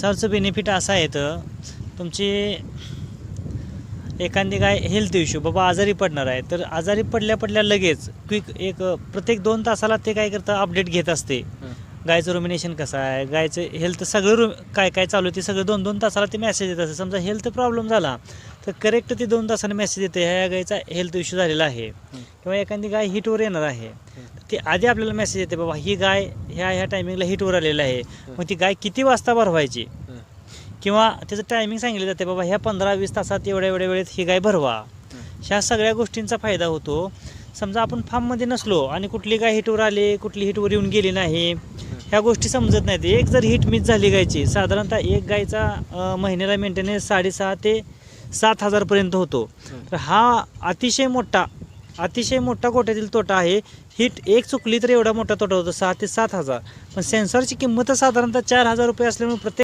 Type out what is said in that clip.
सेन्सॉरचं benefit असं आहे तर तुमची एखादी गाय हेल्थ इश्यू बाबा आजारी पडणार आहे तर आजारी पडल्या लगेच क्विक एक प्रत्येक 2 तासाला ते काय करतं अपडेट घेत असते. गायचं रुमिनेशन कसं आहे, गायचं हेल्थ सगळं काय काय चालू आहे ते सगळं 2-2 तासाला ते मेसेज येत असते. समजा हेल्थ प्रॉब्लेम झाला तर करेक्ट ते 2 तासाने मेसेज येते ह्या गायचा हेल्थ इश्यू झालेला आहे किंवा एखादी गाय हिटवर येणार आहे ते आधी आपल्याला मेसेज येते बाबा ही गाय ह्या टायमिंगला हिटवर आलेलं आहे. मग ती गाय किती वाजता भरवायची किंवा त्याचं टायमिंग सांगितलं जाते बाबा ह्या 15-20 तासात एवढ्या वेळेत ही गाय भरवा. ह्या सगळ्या गोष्टींचा फायदा होतो. समजा आपण फार्ममध्ये नसलो आणि कुठली गाय हिटवर आली कुठली हिटवर येऊन गेली नाही ह्या गोष्टी समजत नाहीत. एक जर हिट मिस झाली गायची साधारणतः एक गायचा महिन्याला मेंटेनन्स 6,500 ते 7,000पर्यंत होतो. तर हा अतिशय मोठा कोट्यातील तोटा आहे. हिट एक चुकली तर एवढा मोठा तोटा होतो 6,000 ते 7,000. पण सेन्सरची किंमत साधारणतः 4,000 रुपये असल्यामुळे प्रत्येक